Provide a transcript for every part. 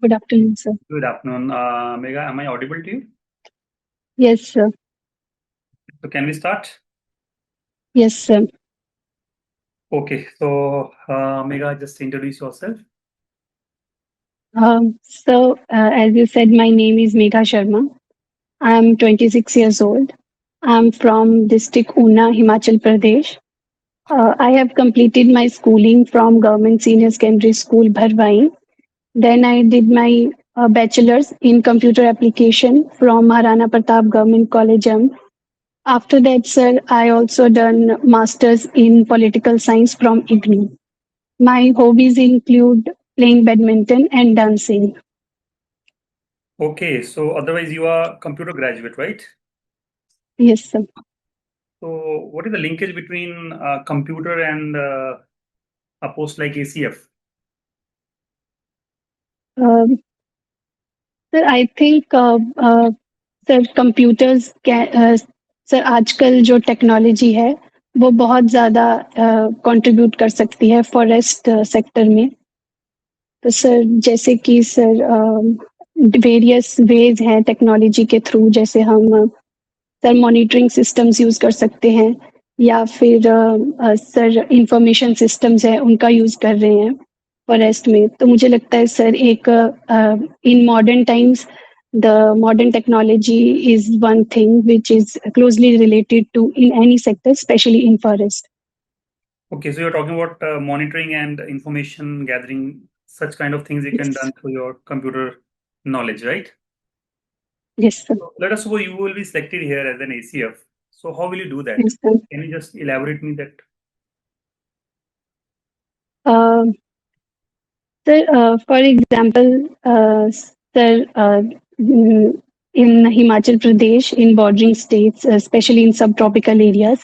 Good afternoon, sir. Good afternoon. Megha, am I audible to you? Yes, sir. So can we start? Yes, sir. Okay, so Megha, just introduce yourself. As you said, my name is Megha Sharma. I'm 26 years old. I'm from district Una, Himachal Pradesh. I have completed my schooling from Government Senior Secondary School, Bharwai. Then I did my bachelor's in computer application from Maharana Pratap Government College. After that, sir, I also done master's in political science from IGNOU. My hobbies include playing badminton and dancing. Okay, so otherwise you are computer graduate, right? Yes, sir. So what is the linkage between computer and a post like ACF? Um, Sir, I think sir computers sir आजकल जो technology है वो बहुत ज़्यादा contribute कर सकती है forest sector में तो सर जैसे कि सर वेरियस वेज हैं टेक्नोलॉजी के थ्रू जैसे हम सर मॉनिटरिंग सिस्टम्स यूज़ कर सकते हैं या फिर सर इंफॉर्मेशन सिस्टम्स हैं उनका यूज़ कर रहे हैं फॉरेस्ट में तो मुझे लगता है सर एक in modern times the modern technology is one thing which is closely related to in any sector especially in forest. Okay, so you're talking about monitoring and information gathering, such kind of things you can Yes, done through your computer knowledge, right? yes sir. So let us suppose you will be selected here as an ACF. So how will you do that? Yes, sir. Can you just elaborate me that? Um, for example, sir, in Himachal Pradesh, in bordering states, especially in subtropical areas,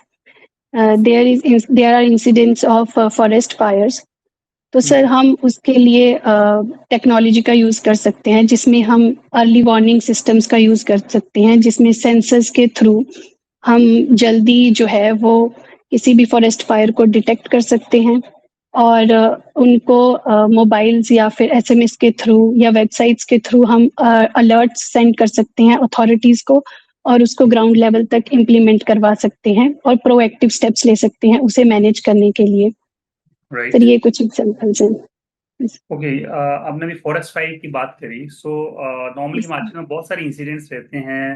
there are incidents of forest fires. तो sir Mhm. हम उसके लिए technology का use कर सकते हैं जिसमें हम अर्ली वार्निंग सिस्टम्स का यूज़ कर सकते हैं जिसमें सेंसर्स के थ्रू हम जल्दी जो है वो किसी भी फॉरेस्ट फायर को डिटेक्ट कर सकते हैं और उनको मोबाइल्स या फिर एसएमएस के थ्रू या वेबसाइट्स के थ्रू हम अलर्ट सेंड कर सकते हैं अथॉरिटीज़ को और उसको ग्राउंड लेवल तक इम्प्लीमेंट करवा सकते हैं और प्रोएक्टिव स्टेप्स ले सकते हैं उसे मैनेज करने के लिए Right. सर ये कुछ एग्जांपल्स हैं ओके आपने अभी फॉरेस्ट फायर की बात करी सो नॉर्मली Yes, हिमाचल में बहुत सारे इंसिडेंट्स रहते हैं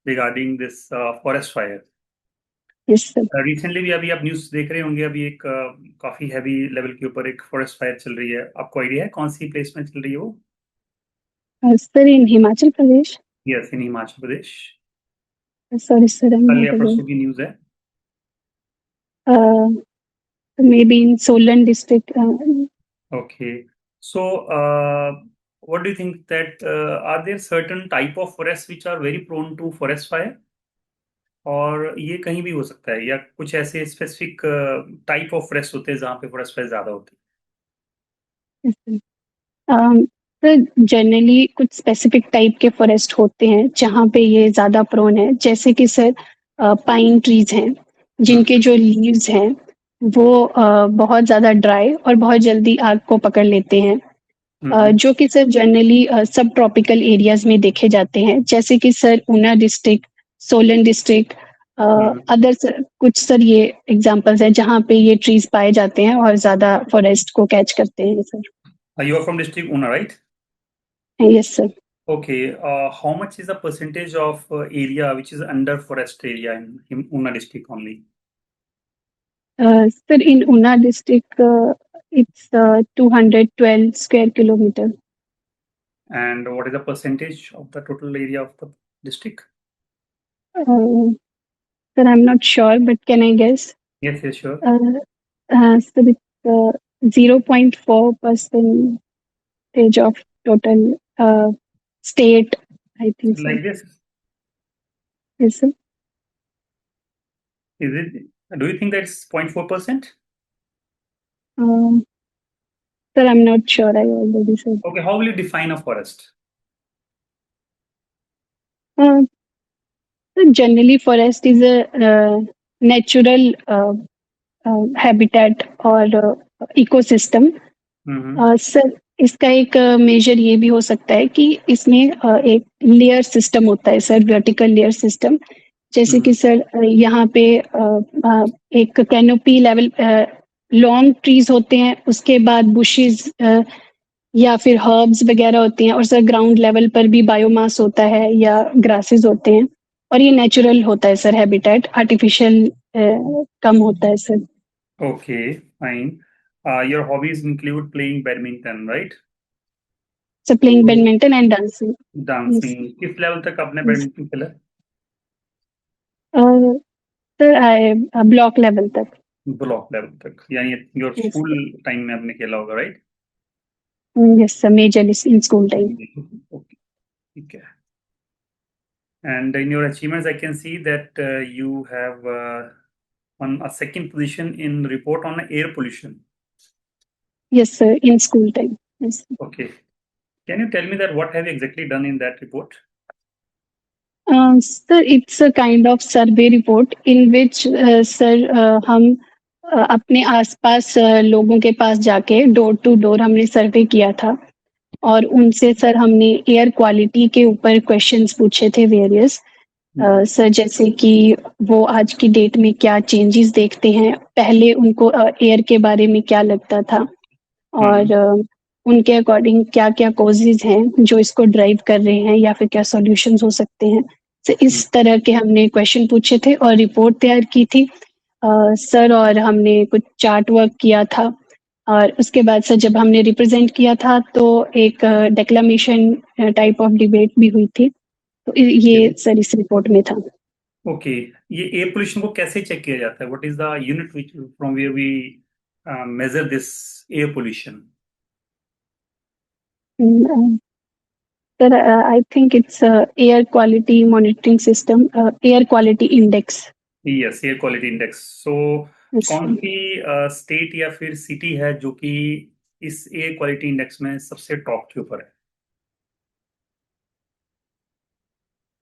regarding this forest fire yes, sir. Recently भी अभी आप न्यूज़ देख रहे होंगे अभी एक काफी हैवी लेवल के ऊपर एक फॉरेस्ट फायर चल रही है आपको आइडिया है कौन सी प्लेस में चल रही है वो Sir, in Himachal Pradesh. Yes in Himachal Pradesh Sorry, sir, I'm कल not या aware. परसों की न्यूज़ है Uh, Maybe in Solan district. Okay. So, what do you think that are there certain type of forests which are very prone to forest fire? और ये कहीं भी हो सकता है या कुछ ऐसे स्पेसिफिक टाइप ऑफ फॉरेस्ट होते हैं जहाँ पे फॉरेस्ट फायर ज्यादा होती Yes, sir. सर जनरली कुछ स्पेसिफिक टाइप के फॉरेस्ट होते हैं जहाँ पे ये ज़्यादा प्रोन है जैसे कि सर पाइन ट्रीज हैं है जिनके जो लीव्स हैं वो बहुत ज़्यादा ड्राई और बहुत जल्दी आग को पकड़ लेते हैं हम्म जो कि सर जनरली सब ट्रॉपिकल एरियाज में देखे जाते हैं जैसे कि sir Una district Solan district hmm other sir कुछ सर ये एग्जांपल्स हैं जहाँ पे ये ट्रीज पाए जाते हैं और ज़्यादा फॉरेस्ट को कैच करते हैं sir you are from district Una right yes sir Okay, how much is the percentage of area which is under forest area in Una district only? Sir, in Una district, it's 212 square kilometer. And what is the percentage of the total area of the district? Sir, I'm not sure, but can I guess? Yes, yes, sure. Sir, it's 0.4% of total state, I think so. Like this, Yes, sir. is it? Do you think that's 0.4%? Um, Sir, I'm not sure. I already said. Okay, how will you define a forest? Uh, so generally, forest is a natural habitat or ecosystem. Mm-hmm. Sir, इसका एक major ये भी हो सकता है कि इसमें एक लेयर सिस्टम होता है सर, वर्टिकल लेयर सिस्टम। जैसे कि सर यहाँ पे एक कैनोपी लेवल लॉन्ग ट्रीज होते हैं, उसके बाद बुशेस या फिर हर्ब्स वगैरह होती हैं, और सर ग्राउंड लेवल पर भी बायोमास होता है या ग्रासेस होते हैं। और ये नेचुरल होता है सर हैबिटेट, आर्टिफिशियल कम होता है sir. Okay, fine. Your hobbies include playing badminton, right? Sir playing तो badminton and dancing. Yes dancing किस लेवल तक आपने यस। बैडमिंटन खेला? सर आई ब्लॉक लेवल तक। ब्लॉक लेवल तक, यानी योर यस स्कूल टाइम में आपने खेला होगा, right? Yes sir, majorly in school time. Okay, ठीक है. And in your achievements, I can see that you have won a second position in report on air pollution. Yes sir, in school time. Yes Okay. Can you tell me that what have you exactly done in that report? Sir, it's a kind of survey report in which sir हम अपने आसपास लोगों के पास जाके door to door हमने सर्वे किया था, और उनसे सर हमने एयर क्वालिटी के ऊपर क्वेश्चंस पूछे थे वेरियस। सर जैसे कि वो आज की डेट में क्या चेंजेस देखते हैं, पहले उनको एयर के बारे में क्या लगता था, और उनके अकॉर्डिंग क्या-क्या कॉजेज़ हैं जो इसको ड्राइव कर रहे हैं, या फिर क्या सॉल्यूशंस हो सकते हैं। तो इस तरह के हमने क्वेश्चन पूछे थे और रिपोर्ट तैयार की थी सर, और हमने कुछ चार्ट वर्क किया था, और उसके बाद सर जब हमने रिप्रेजेंट किया था तो एक डेक्लामेशन टाइप ऑफ डिबेट भी हुई थी। तो ये सर इस रिपोर्ट में था। ओके, ये एयर पोल्यूशन को कैसे चेक किया जाता है? What is the unit which from where we measure this air pollution? Sir I think it's air quality monitoring system, air quality index. Yes, air quality index. So कौन सी state या फिर city है जो कि इस एयर क्वालिटी इंडेक्स में सबसे टॉप के ऊपर है?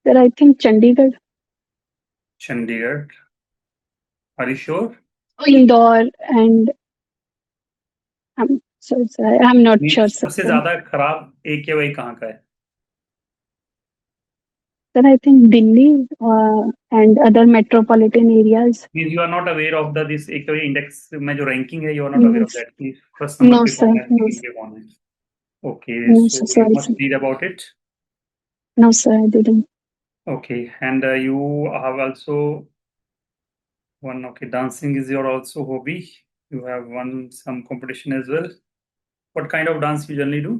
Sir I think Chandigarh, Chandigarh. Are you sure? Indore and sir I am not sure सबसे सर। ज्यादा खराब AQI कहाँ का है? Sir I think Delhi and other metropolitan areas. Means you are not aware of the this AQI index में जो ranking है, you are not aware of that कि फर्स्ट नंबर नो पे सर, कौन है, नो सेकंड पे कौन है? Okay, no so sir, you sorry must sir. Read about it. No sir, I didn't. Okay, and you have also one. Okay, dancing is your also hobby. You have won some competition as well. What kind of dance you generally do?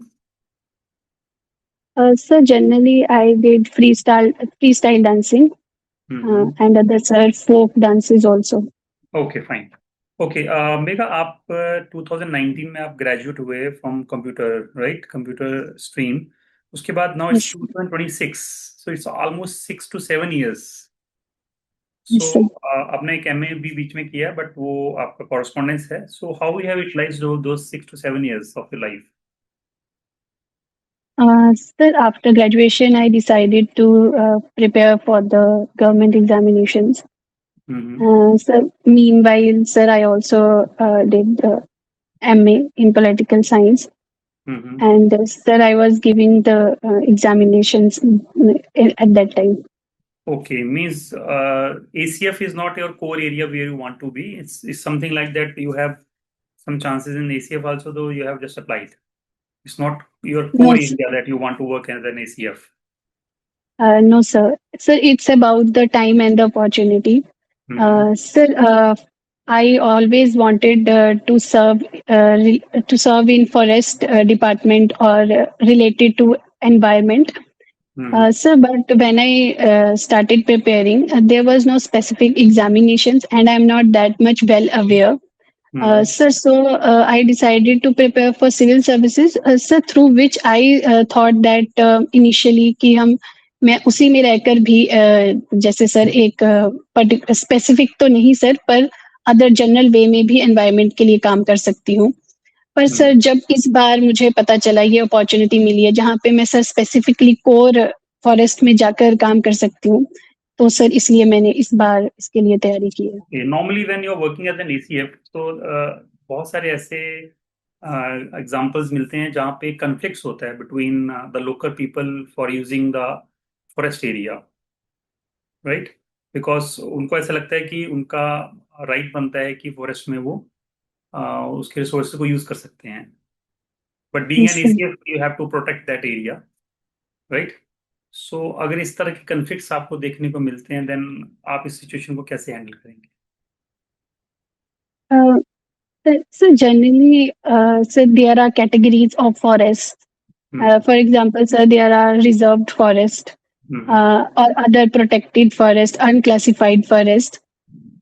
Sir, generally I did freestyle dancing, Mm-hmm. and other sir folk dances also. Okay, fine. Okay, mega आप 2019 में आप graduate हुए from computer, right? Computer stream. उसके बाद now it's Yes, 2026, so it's almost 6 to 7 years. So yes, sir. आपने एक MA भी बीच में किया, बट वो आपका कॉरेस्पॉन्डेंस है. So how you have utilised those 6 to 7 years of your life? Sir, after graduation, I decided to prepare for the government examinations. Mm-hmm. Sir, meanwhile, sir, I also did MA in political science, Mm-hmm. and sir, I was giving the examinations at that time. Okay, means ACF is not your core area where you want to be. It's something like that. You have some chances in ACF also, though you have just applied. It's not your core No, area that you want to work as an ACF. no, sir. Sir, it's about the time and the opportunity. Mm-hmm. Sir, I always wanted to serve in forest department or related to environment. Mm-hmm. Sir, but when I started preparing, there was no specific examinations, and I'm not that much well aware. Mm-hmm. Sir, so I decided to prepare for civil services, sir, through which I thought that initially कि हम मैं उसी में रहकर भी जैसे sir एक specific तो नहीं सर, पर अदर जनरल वे में भी एनवायरनमेंट के लिए काम कर सकती हूँ। पर सर Mm-hmm. जब इस बार मुझे पता चला ये अपॉर्चुनिटी मिली है जहाँ पे मैं सर स्पेसिफिकली कोर फॉरेस्ट में जाकर काम कर सकती हूँ, तो सर इसलिए मैंने इस बार इसके लिए तैयारी की है। Okay. Normally, when you're working as an ACF, तो बहुत सारे ऐसे एग्जांपल्स मिलते हैं जहाँ पे कन्फ्लिक्ट्स होता है between the local people for using the forest area, right? Because उनको ऐसा लगता है कि उनका राइट बनता है कि फॉरेस्ट में वो उसके रिसोर्सेज को यूज कर सकते हैं, but being an sir ACF you have to protect that area, right? So अगर इस तरह के कन्फ्लिक्ट्स आपको देखने को मिलते हैं, देन आप इस सिचुएशन को कैसे हैंडल करेंगे? Sir generally sir there are categories of forest. Hmm. For example, sir, there are reserved forest hmm. or other protected forest, unclassified forest.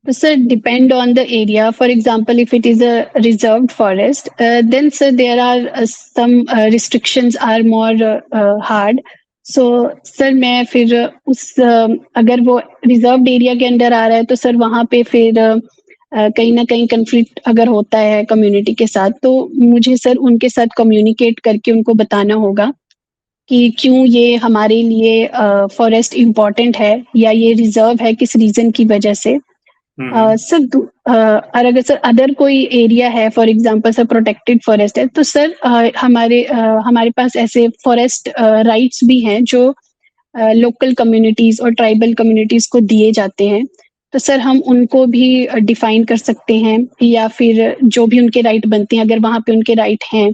So, sir, depend on the area. For example, if it is a reserved forest, then sir, there are some restrictions are more hard. So, sir, मैं फिर उस अगर वो reserved area के अंदर आ रहा है तो सर वहाँ पे फिर कहीं ना कहीं कंफ्लिक्ट अगर होता है कम्युनिटी के साथ तो मुझे सर उनके साथ कम्युनिकेट करके उनको बताना होगा कि क्यों ये हमारे लिए फॉरेस्ट इम्पोर्टेंट है या ये रिजर्व है किस रीजन की वजह से. हम्म। सर और अगर सर अदर कोई एरिया है for example sir protected forest है तो सर हमारे पास ऐसे फॉरेस्ट राइट्स भी हैं जो लोकल कम्युनिटीज और ट्राइबल कम्युनिटीज को दिए जाते हैं. तो सर हम उनको भी डिफाइन कर सकते हैं या फिर जो भी उनके राइट बनते हैं अगर वहाँ पे उनके राइट हैं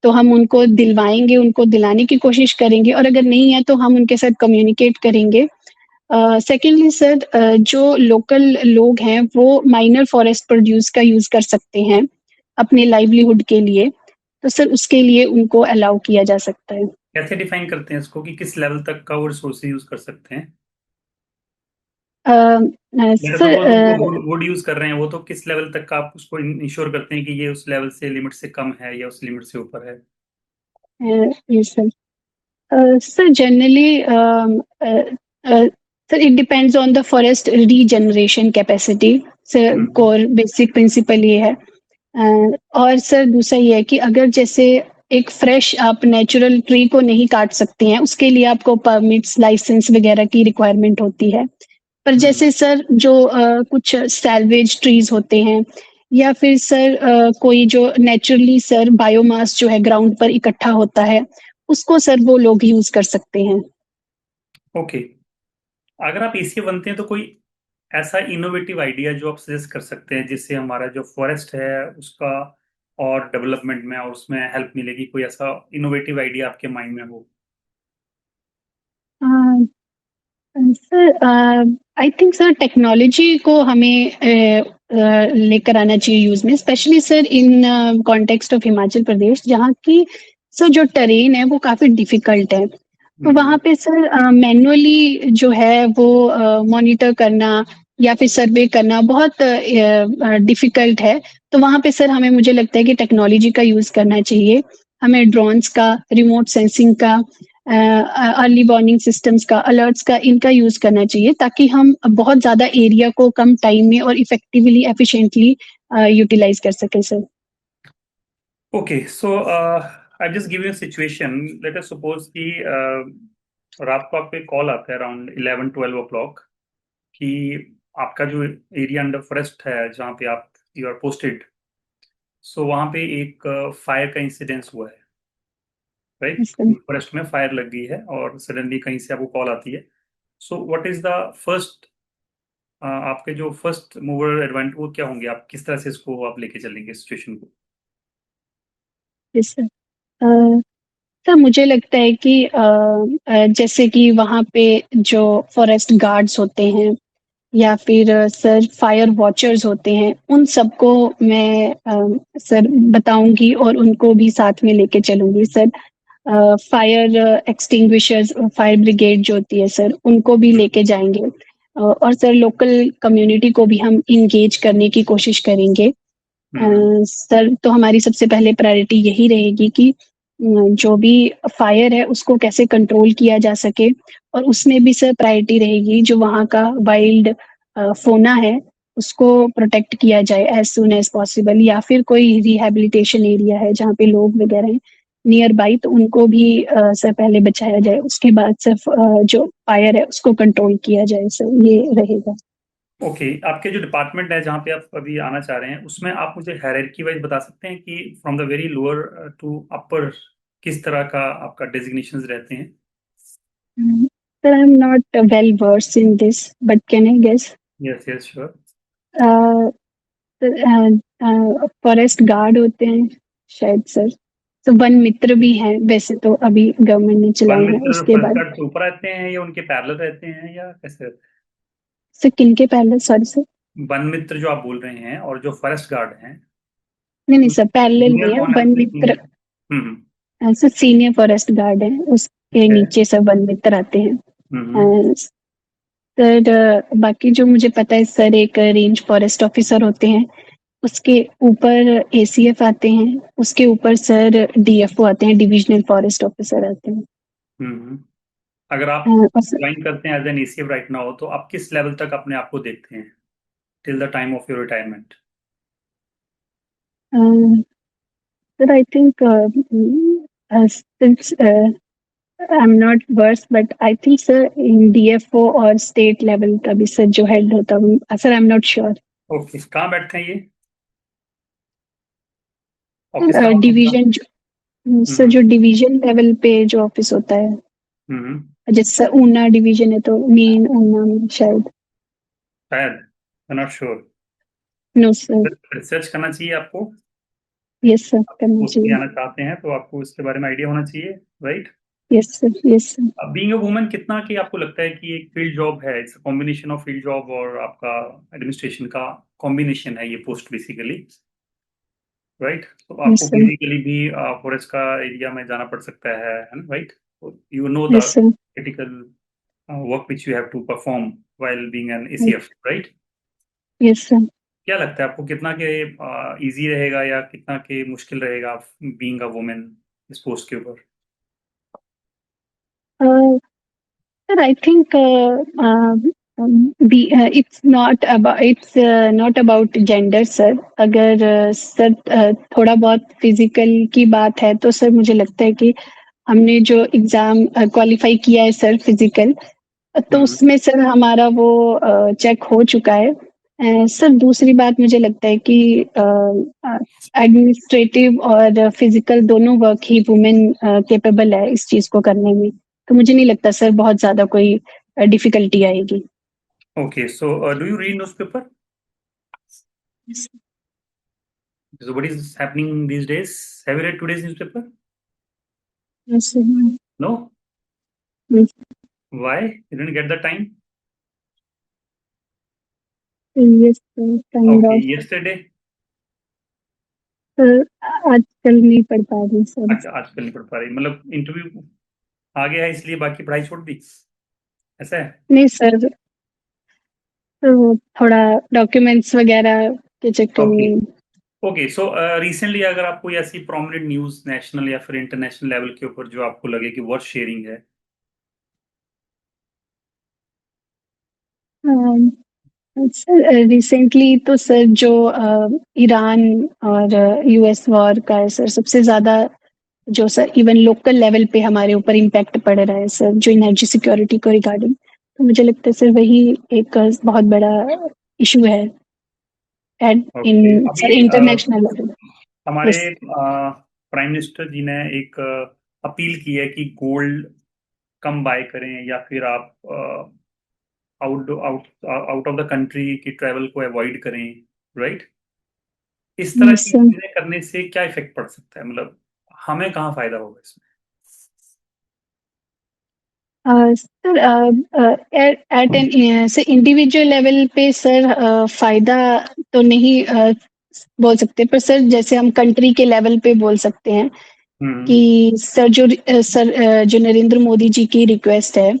तो हम उनको दिलवाएंगे उनको दिलाने की कोशिश करेंगे और अगर नहीं है तो हम उनके साथ कम्युनिकेट करेंगे. सेकेंडली सर जो लोकल लोग हैं वो माइनर फॉरेस्ट प्रोड्यूस का यूज कर सकते हैं अपने लाइवलीहुड के लिए. तो सर उसके लिए उनको अलाउ किया जा सकता है. कैसे डिफाइन करते हैं इसको कि किस लेवल तक का वो रिसोर्स यूज कर सकते हैं? जैसे सर सपोज वो वुड यूज कर रहे हैं, वो तो किस लेवल तक का आप उसको इंश्योर करते हैं कि ये उस लेवल से लिमिट से कम है या उस लिमिट से ऊपर है? ये sir sir generally sir it depends on the forest regeneration capacity. Sir hmm. Core basic principle ये है. और सर दूसरा ये है कि अगर जैसे एक फ्रेश आप नेचुरल ट्री को नहीं काट सकते हैं उसके लिए आपको परमिट्स लाइसेंस वगैरह की रिक्वायरमेंट होती है. पर हम्म। जैसे सर जो कुछ सैल्वेज ट्रीज होते हैं या फिर सर कोई जो नेचुरली सर बायोमास जो है ग्राउंड पर इकट्ठा होता है उसको सर वो लोग यूज कर सकते हैं. ओके। अगर आप एसीए बनते हैं तो कोई ऐसा इनोवेटिव आइडिया जो आप सजेस्ट कर सकते हैं जिससे हमारा जो फॉरेस्ट है उसका और डेवलपमेंट में और उसमें हेल्प मिलेगी, कोई ऐसा इनोवेटिव आइडिया आपके माइंड में हो? Sir I think sir technology को हमें लेकर आना चाहिए यूज में specially sir in context of Himachal Pradesh जहाँ की सर जो टेरेन है वो काफी डिफिकल्ट है. तो वहाँ हम्म। पे सर मैनुअली जो है वो मॉनिटर करना या फिर सर्वे करना बहुत डिफिकल्ट है. तो वहाँ पे सर हमें मुझे लगता है कि टेक्नोलॉजी का यूज करना चाहिए. हमें ड्रोन्स का रिमोट सेंसिंग का अर्ली वार्निंग सिस्टम्स का अलर्ट्स का इनका यूज करना चाहिए ताकि हम बहुत ज्यादा एरिया को कम टाइम में और इफेक्टिवली एफिशिएंटली यूटिलाइज कर सकें sir. Okay, so I just give you situation. Let us suppose कि रात को आपको एक कॉल आता है अराउंड 11-12 o'clock कि आपका जो एरिया अंडर फॉरेस्ट है जहाँ पे आप यू आर पोस्टेड, सो वहाँ पे एक फायर का इंसिडेंस हुआ है, राइट? सर फॉरेस्ट में फायर लग गई है और सडनली कहीं से आपको कॉल आती है। So what is the first, आपके जो फर्स्ट मूवर एडवांटेज वो क्या होंगे? आप किस तरह से इसको आप लेके चलेंगे सिचुएशन को? सर सर मुझे लगता है कि जैसे कि वहाँ पे जो फॉरेस्ट गार्ड्स होते हैं या फिर सर फायर वॉचर्स होते हैं उन सबको मैं सर बताऊंगी और उनको भी साथ में लेके चलूंगी sir. Fire extinguishers fire brigade जो होती है सर उनको भी हम्म। लेके जाएंगे. और सर लोकल कम्युनिटी को भी हम इंगेज करने की कोशिश करेंगे. हम्म। सर तो हमारी सबसे पहले प्रायोरिटी यही रहेगी कि जो भी फायर है उसको कैसे कंट्रोल किया जा सके और उसमें भी सर प्रायोरिटी रहेगी जो वहाँ का वाइल्ड फोना है उसको प्रोटेक्ट किया जाए एज सुन एज पॉसिबल या फिर कोई रिहैबिलिटेशन एरिया है जहाँ पे लोग वगैरह हैं नियर बाई तो उनको भी सर पहले बचाया जाए उसके बाद सर जो फायर है उसको कंट्रोल किया जाए सर ये रहेगा. ओके, आपके जो डिपार्टमेंट है जहाँ पे आप अभी आना चाह रहे हैं, उसमें आप मुझे हायरार्की वाइज बता सकते हैं कि from the very lower to upper किस तरह का आपका डेजिग्नेशंस रहते हैं? Sir, I'm not well versed in this, but can I guess? Yes yes sure. Uh, forest guard होते हैं शायद सर। तो वन मित्र भी हैं वैसे तो अभी गवर्नमेंट ने वन चलाए हैं मित्र उसके फर्स्ट बाद। गार्ड से ऊपर रहते हैं या उनके पैरेलल रहते हैं या कैसे रहते सर किनके पहले सॉरी सर। हैं? वन मित्र जो आप बोल रहे हैं और जो फॉरेस्ट गार्ड हैं, नहीं नहीं सर पैरेलल जूनियर नहीं है कौन है वन उसमें मित्र। जूनियर? हम्म। सर सीनियर फॉरेस्ट गार्ड है उसके ठीक है। नीचे सब वन मित्र आते हैं। हम्म। सर बाकी जो मुझे पता है सर एक रेंज फॉरेस्ट ऑफिसर होते हैं। उसके ऊपर एसीएफ आते हैं। उसके ऊपर सर डीएफओ आते हैं डिविजनल फॉरेस्ट ऑफिसर आते हैं। हम्म। अगर आप और सर ज्वाइन करते हैं as an ACF right now, तो आप किस लेवल तक अपने आप को देखते हैं till the time of your retirement? Sir I think since I'm not versed, but I think sir in DFO और स्टेट लेवल का भी सर जो हेड होता है sir I am not sure. Okay, कहाँ बैठते हैं ये? ऑफिस सर कहाँ होता है? डिवीजन सर हम्म। जो डिवीजन लेवल पे जो ऑफिस होता है हम्म। जैसे ऊना डिवीजन है तो मेन ऊना में शायद। शायद, I not sure. No sir. Research करना चाहिए आपको। यस सर करना पोस्ट पे चाहिए। आना चाहते हैं तो आपको इसके बारे में आइडिया होना चाहिए, right? Yes sir yes sir. Being a woman, कितना कि आपको लगता है कि एक फील्ड जॉब है, it's combination of field job और आपका एडमिनिस्ट्रेशन का कॉम्बिनेशन है ये पोस्ट बेसिकली, राइट? तो यस आपको सर फिजिकली भी फॉरेस्ट का एरिया में जाना पड़ सकता है ना, right? You know the yes sir critical work which you have to perform while being an ACF, right? Yes sir. क्या लगता है आपको, कितना के इजी रहेगा या कितना के मुश्किल रहेगा बीइंग अ वुमेन इस पोस्ट के ऊपर? Sir, I think it's not about gender, sir. अगर सर थोड़ा बहुत फिजिकल की बात है तो सर मुझे लगता है कि हमने जो एग्जाम क्वालिफाई किया है सर फिजिकल तो हम्म। उसमें सर हमारा वो चेक हो चुका है। सर दूसरी बात मुझे लगता है कि एडमिनिस्ट्रेटिव और फिजिकल दोनों वर्क ही वुमेन कैपेबल है इस चीज को करने में। तो मुझे नहीं लगता सर बहुत ज्यादा कोई डिफिकल्टी आएगी। Okay, so do you read newspaper? Yes, So what is happening these days? Have you read today's newspaper? yes, No? yes, Why? You didn't get the time? yes, kind Okay, of। yesterday? Sir आजकल नहीं पढ़ पा रही sir. अच्छा, आजकल नहीं पढ़ पा रही, मतलब इंटरव्यू आ गया है इसलिए बाकी पढ़ाई छोड़ दी, ऐसा है? नहीं सर तो वो थोड़ा डॉक्यूमेंट्स वगैरह के चक्कर ओके। में। ओके, सो रिसेंटली अगर आपको ऐसी प्रोमिनेंट न्यूज नेशनल या फिर इंटरनेशनल लेवल के ऊपर जो आपको लगे कि वर्थ शेयरिंग है? सर रिसेंटली तो सर जो ईरान और यूएस वॉर का है सर सबसे ज्यादा जो सर इवन लोकल लेवल पे हमारे ऊपर इम्पैक्ट पड़ रहा है सर जो एनर्जी सिक्योरिटी को रिगार्डिंग। तो मुझे लगता है सर वही एक बहुत बड़ा इशू है एट इन ओके, सर अभी इंटरनेशनल लेवल। हमारे यस प्राइम मिनिस्टर जी ने एक अपील की है कि गोल्ड कम बाय करें या फिर आप out out out of the country की ट्रैवल को अवॉइड करें, राइट? इस तरह यस की सर। चीजें करने से क्या इफेक्ट पड़ सकता है, मतलब हमें कहाँ फायदा होगा इसमें? सर एट एन से इंडिविजुअल लेवल पे सर फायदा तो नहीं बोल सकते पर सर जैसे हम कंट्री के लेवल पे बोल सकते हैं हम्म। कि सर जो नरेंद्र मोदी जी की रिक्वेस्ट है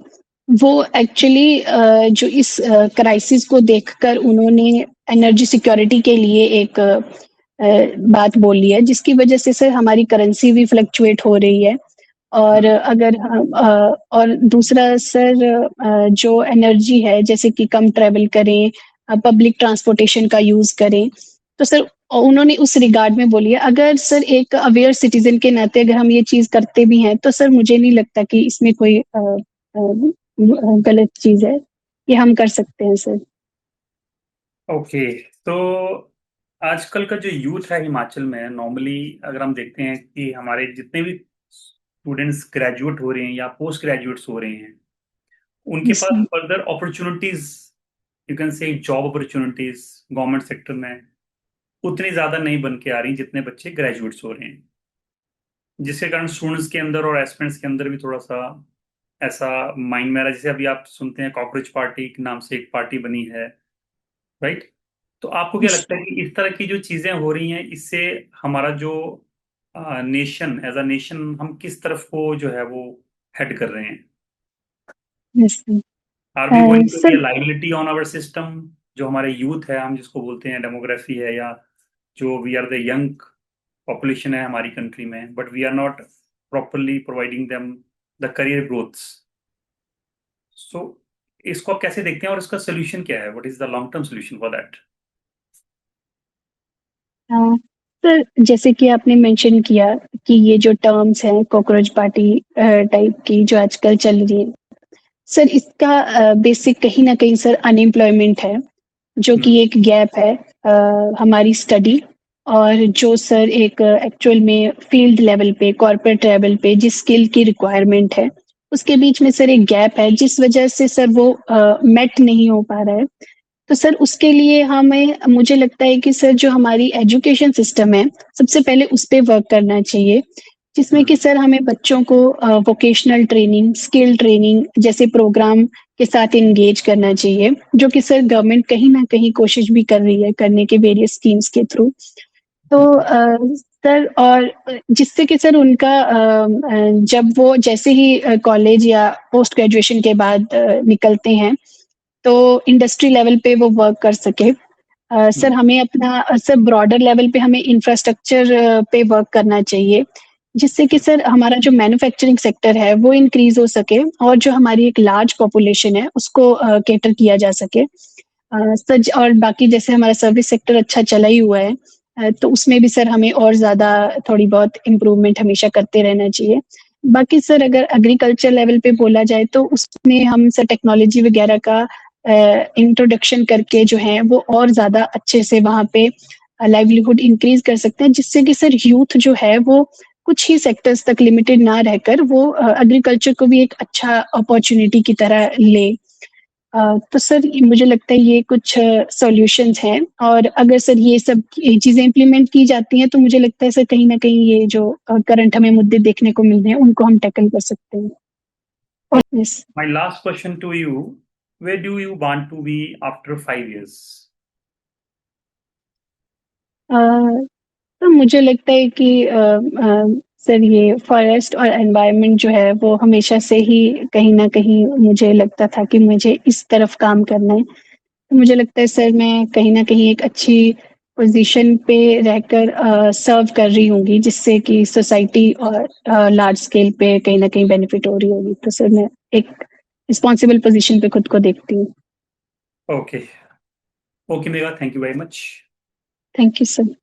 वो एक्चुअली जो इस क्राइसिस को देखकर उन्होंने एनर्जी सिक्योरिटी के लिए एक बात बोली है जिसकी वजह से सर हमारी करेंसी भी फ्लक्चुएट हो रही है। और हम्म। अगर हम और दूसरा सर जो एनर्जी है जैसे कि कम ट्रेवल करें पब्लिक ट्रांसपोर्टेशन का यूज करें तो सर उन्होंने उस रिगार्ड में बोली है। अगर सर एक अवेयर सिटीजन के नाते अगर हम ये चीज करते भी हैं तो सर मुझे नहीं लगता कि इसमें कोई गलत चीज है। ये हम कर सकते हैं सर। ओके। तो आजकल का जो यूथ है हिमाचल में, नॉर्मली अगर हम देखते हैं कि हमारे जितने भी स्टूडेंट्स ग्रेजुएट हो रहे हैं या पोस्ट ग्रेजुएट्स हो रहे हैं, उनके पास sir further opportunities, you can say job opportunities government sector में उतनी ज्यादा नहीं बन के आ रही जितने बच्चे ग्रेजुएट्स हो रहे हैं, जिसके कारण स्टूडेंट्स के अंदर और एस्पिरेंट्स के अंदर भी थोड़ा सा ऐसा माइंड में आ रहा है। जैसे अभी आप सुनते हैं कॉकरोच पार्टी के नाम से एक पार्टी बनी है, राइट? तो आपको क्या लगता है कि इस तरह की जो चीजें हो रही हैं, इससे हमारा जो नेशन, एज अ नेशन, हम किस तरफ को जो है वो हेड कर रहे हैं? Are we going to be sir a liability on our system? जो हमारे यूथ है, हम जिसको बोलते हैं डेमोग्राफी है, या जो we are the young population है हमारी कंट्री में, but we are not properly providing them the career growths. So इसको आप कैसे देखते हैं और इसका सोल्यूशन क्या है? What is the long term solution for that? हाँ, सर जैसे कि आपने मेंशन किया कि ये जो टर्म्स हैं कॉकरोच पार्टी टाइप की जो आजकल चल रही है, सर इसका बेसिक कहीं ना कहीं सर अनएम्प्लॉयमेंट है, जो कि एक गैप है हमारी स्टडी और जो सर एक एक्चुअल में फील्ड लेवल पे कॉर्पोरेट लेवल पे जिस स्किल की रिक्वायरमेंट है उसके बीच में सर एक गैप है, जिस वजह से सर वो मेट नहीं हो पा रहा है। तो सर उसके लिए हमें मुझे लगता है कि सर जो हमारी एजुकेशन सिस्टम है सबसे पहले उस पे वर्क करना चाहिए, जिसमें कि सर हमें बच्चों को वोकेशनल ट्रेनिंग स्किल ट्रेनिंग जैसे प्रोग्राम के साथ इंगेज करना चाहिए, जो कि सर गवर्नमेंट कहीं ना कहीं कोशिश भी कर रही है करने के वेरियस स्कीम्स के थ्रू। तो सर और जिससे कि सर उनका जब वो जैसे ही कॉलेज या पोस्ट ग्रेजुएशन के बाद निकलते हैं तो इंडस्ट्री लेवल पे वो वर्क कर सके। सर हमें अपना सर ब्रॉडर लेवल पे हमें इंफ्रास्ट्रक्चर पे वर्क करना चाहिए, जिससे कि सर हमारा जो मैन्युफैक्चरिंग सेक्टर है वो इंक्रीज हो सके और जो हमारी एक लार्ज पॉपुलेशन है उसको कैटर किया जा सके। सर और बाकी जैसे हमारा सर्विस सेक्टर अच्छा चला ही हुआ है, तो उसमें भी सर हमें और ज़्यादा थोड़ी बहुत इम्प्रूवमेंट हमेशा करते रहना चाहिए। बाकी सर अगर एग्रीकल्चर लेवल पे बोला जाए तो उसमें हम सर टेक्नोलॉजी वगैरह का इंट्रोडक्शन करके जो है वो और ज़्यादा अच्छे से वहाँ पे लाइवलीहुड इंक्रीज कर सकते हैं, जिससे कि सर यूथ जो है वो कुछ ही सेक्टर्स तक लिमिटेड ना रहकर वो एग्रीकल्चर को भी एक अच्छा अपॉर्चुनिटी की तरह ले। तो सर मुझे लगता है ये कुछ सॉल्यूशंस हैं, और अगर सर ये सब चीज़ें इम्प्लीमेंट की जाती हैं तो मुझे लगता है सर कहीं न कहीं ये जो करंट हमें मुद्दे देखने को मिल रहे हैं उनको हम टैकल कर सकते हैं। और yes My last question to you, where do you want to be after 5 years? अ, तो मुझे लगता है कि सर ये फॉरेस्ट और एनवायरनमेंट जो है वो हमेशा से ही कहीं न कहीं मुझे लगता था कि मुझे इस तरफ काम करना है। तो मुझे लगता है सर मैं कहीं न कहीं एक अच्छी पोज़ीशन पे रहकर सर्व कर रही होंगी, जिससे कि सोसाइटी और लार्ज स्केल पे कहीं न कहीं बेनिफिट हो रही होगी। तो सर मैं एक रिस्पॉन्सिबल पोज़ीशन पे खुद को देखती हूँ। Okay. Okay, Megha, thank you very much. Thank you sir.